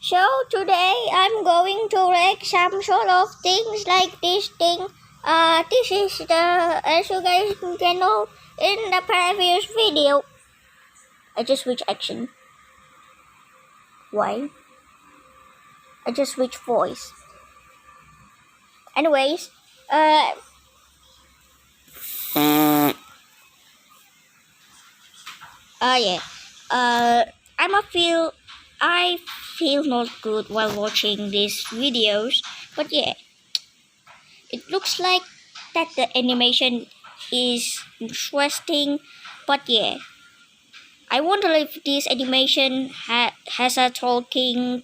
So today I'm going to make some sort of things like this thing. This is as you guys can know in the previous video. I just switch action. Why? I just switch voice. Anyways, yeah. I feel not good while watching these videos, but yeah, it looks like that the animation is interesting, but yeah, I wonder if this animation has a talking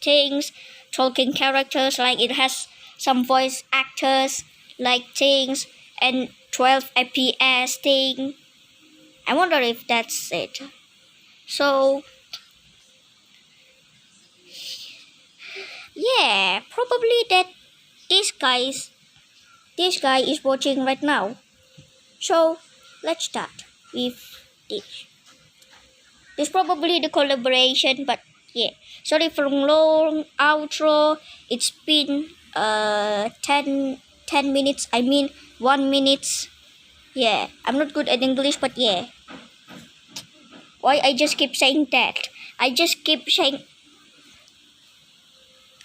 characters, like it has some voice actors like things and 12 FPS thing. I wonder if that's it. So yeah, probably that this guy is watching right now. So let's start with this. This is probably the collaboration, but yeah. Sorry for long outro. It's been 10 minutes. I mean 1 minute. Yeah, I'm not good at English, but yeah. Why I just keep saying that? I just keep saying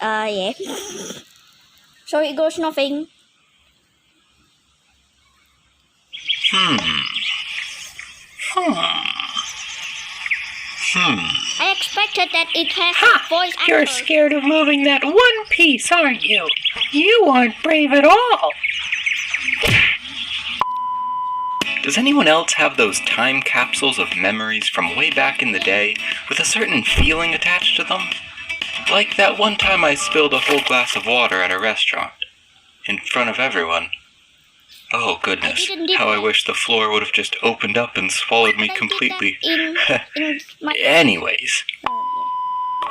yeah. Sorry, it goes nothing. I expected that it has voice actors. You're scared of moving that one piece, aren't you? You aren't brave at all. Does anyone else have those time capsules of memories from way back in the day with a certain feeling attached to them? Like that one time I spilled a whole glass of water at a restaurant. In front of everyone. Oh goodness, how I wish the floor would have just opened up and swallowed me completely. Anyways,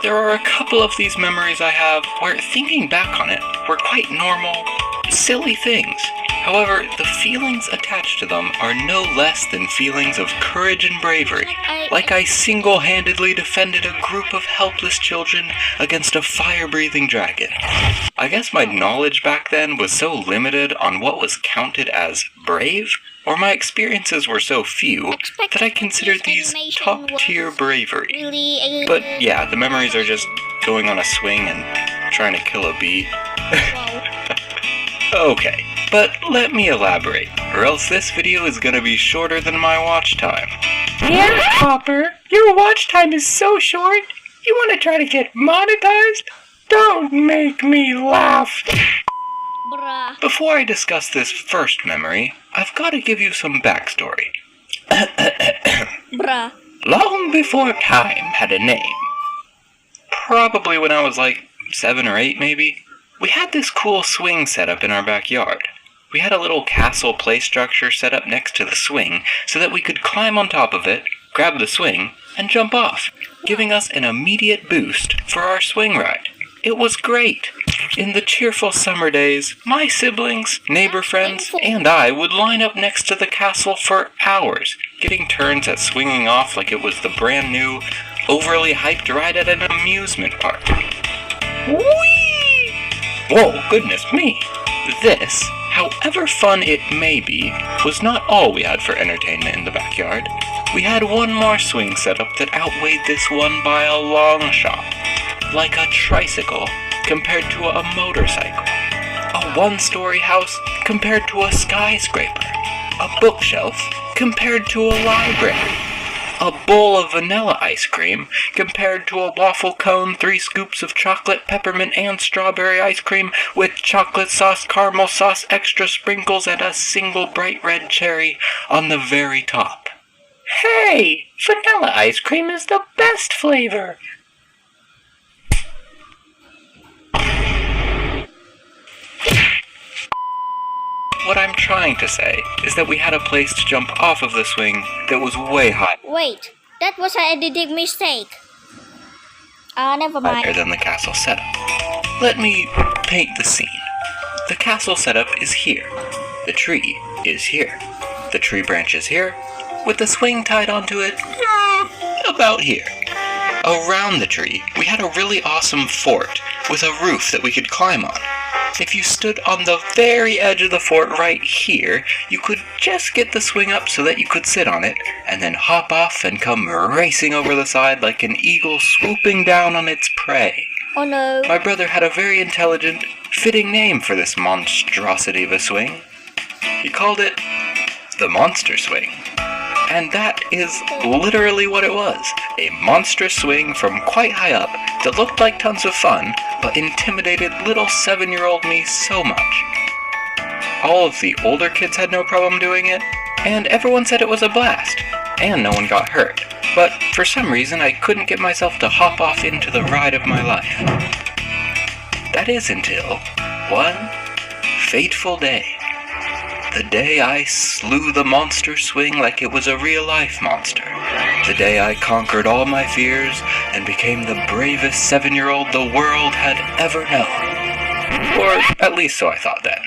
there are a couple of these memories I have where thinking back on it were quite normal, silly things. However, the feelings attached to them are no less than feelings of courage and bravery. Like I single-handedly defended a group of helpless children against a fire-breathing dragon. I guess my knowledge back then was so limited on what was counted as brave, or my experiences were so few, that I considered these top-tier bravery. But yeah, the memories are just going on a swing and trying to kill a bee. Okay, but let me elaborate, or else this video is gonna be shorter than my watch time. Yeah, Hopper, your watch time is so short. You want to try to get monetized? Don't make me laugh. Bruh. Before I discuss this first memory, I've got to give you some backstory. Bruh. Long before time had a name, probably when I was like 7 or 8 maybe, we had this cool swing set up in our backyard. We had a little castle play structure set up next to the swing so that we could climb on top of it, grab the swing, and jump off, giving us an immediate boost for our swing ride. It was great. In the cheerful summer days, my siblings, neighbor friends, and I would line up next to the castle for hours, getting turns at swinging off like it was the brand new, overly hyped ride at an amusement park. Whee! Whoa, goodness me! This, however fun it may be, was not all we had for entertainment in the backyard. We had one more swing setup that outweighed this one by a long shot. Like a tricycle compared to a motorcycle. A one-story house compared to a skyscraper. A bookshelf compared to a library. A bowl of vanilla ice cream compared to a waffle cone, 3 scoops of chocolate, peppermint, and strawberry ice cream with chocolate sauce, caramel sauce, extra sprinkles, and a single bright red cherry on the very top. Hey, vanilla ice cream is the best flavor. What I'm trying to say is that we had a place to jump off of the swing that was way higher. Wait, that was an editing mistake. Never mind. Higher than the castle setup. Let me paint the scene. The castle setup is here. The tree is here. The tree branch is here, with the swing tied onto it about here. Around the tree, we had a really awesome fort with a roof that we could climb on. If you stood on the very edge of the fort right here, you could just get the swing up so that you could sit on it, and then hop off and come racing over the side like an eagle swooping down on its prey. Oh no. My brother had a very intelligent, fitting name for this monstrosity of a swing. He called it the Monster Swing. And that is literally what it was. A monstrous swing from quite high up that looked like tons of fun, but intimidated little 7-year-old me so much. All of the older kids had no problem doing it, and everyone said it was a blast, and no one got hurt. But for some reason I couldn't get myself to hop off into the ride of my life. That is until one fateful day. The day I slew the monster swing like it was a real-life monster. The day I conquered all my fears and became the bravest 7-year-old the world had ever known. Or at least so I thought then.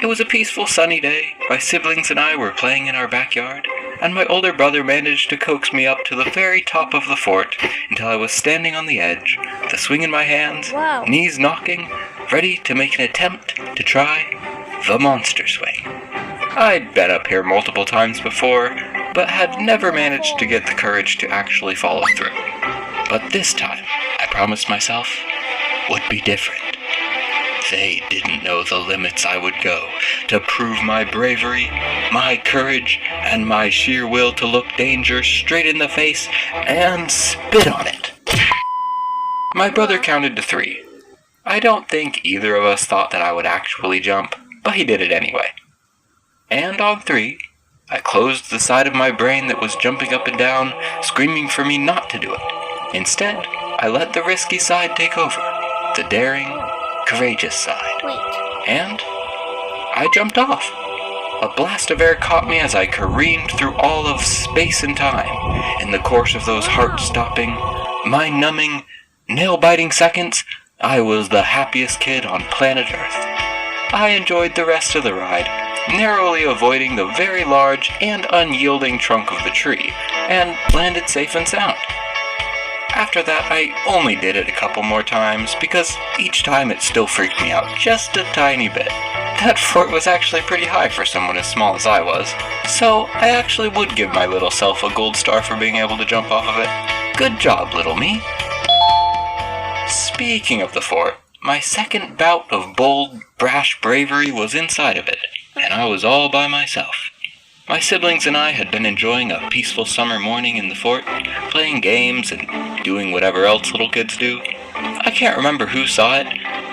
It was a peaceful sunny day. My siblings and I were playing in our backyard, and my older brother managed to coax me up to the very top of the fort until I was standing on the edge, the swing in my hands, Wow. knees knocking, ready to make an attempt to try the monster swing. I'd been up here multiple times before, but had never managed to get the courage to actually follow through. But this time, I promised myself, would be different. They didn't know the limits I would go to prove my bravery, my courage, and my sheer will to look danger straight in the face and spit on it. My brother counted to 3. I don't think either of us thought that I would actually jump, but he did it anyway. And on 3, I closed the side of my brain that was jumping up and down, screaming for me not to do it. Instead, I let the risky side take over, the daring, courageous side. Wait. And I jumped off. A blast of air caught me as I careened through all of space and time. In the course of those heart-stopping, mind-numbing, nail-biting seconds, I was the happiest kid on planet Earth. I enjoyed the rest of the ride, narrowly avoiding the very large and unyielding trunk of the tree, and landed safe and sound. After that, I only did it a couple more times, because each time it still freaked me out just a tiny bit. That fort was actually pretty high for someone as small as I was, so I actually would give my little self a gold star for being able to jump off of it. Good job, little me. Speaking of the fort, my second bout of bold, brash bravery was inside of it, and I was all by myself. My siblings and I had been enjoying a peaceful summer morning in the fort, playing games and doing whatever else little kids do. I can't remember who saw it,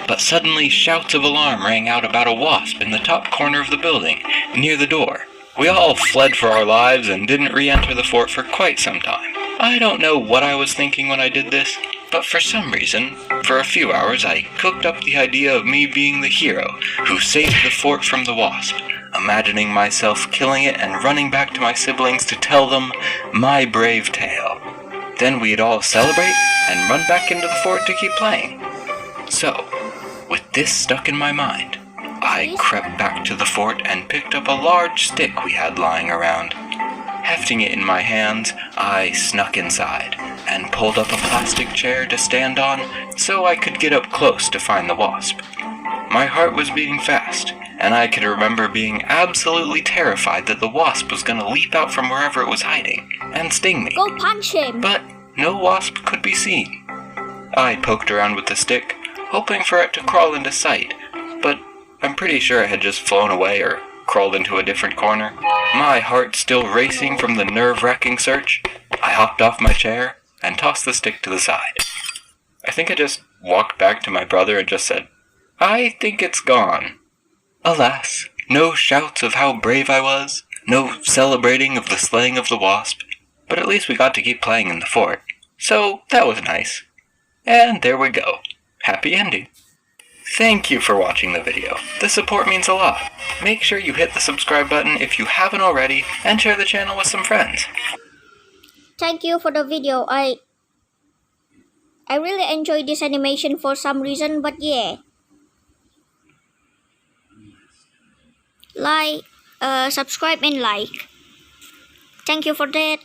but suddenly shouts of alarm rang out about a wasp in the top corner of the building, near the door. We all fled for our lives and didn't re-enter the fort for quite some time. I don't know what I was thinking when I did this, but for some reason, for a few hours I cooked up the idea of me being the hero who saved the fort from the wasp, imagining myself killing it and running back to my siblings to tell them my brave tale. Then we'd all celebrate and run back into the fort to keep playing. So, with this stuck in my mind, I crept back to the fort and picked up a large stick we had lying around. Hefting it in my hands, I snuck inside and pulled up a plastic chair to stand on so I could get up close to find the wasp. My heart was beating fast, and I could remember being absolutely terrified that the wasp was going to leap out from wherever it was hiding and sting me. Go punch him. But no wasp could be seen. I poked around with the stick, hoping for it to crawl into sight, but I'm pretty sure it had just flown away or crawled into a different corner. My heart still racing from the nerve-wracking search, I hopped off my chair and tossed the stick to the side. I think I just walked back to my brother and just said, "I think it's gone." Alas, no shouts of how brave I was, no celebrating of the slaying of the wasp, but at least we got to keep playing in the fort, so that was nice. And there we go. Happy ending. Thank you for watching the video. The support means a lot. Make sure you hit the subscribe button if you haven't already, and share the channel with some friends. Thank you for the video. I really enjoyed this animation for some reason, but yeah. Subscribe and like. Thank you for that.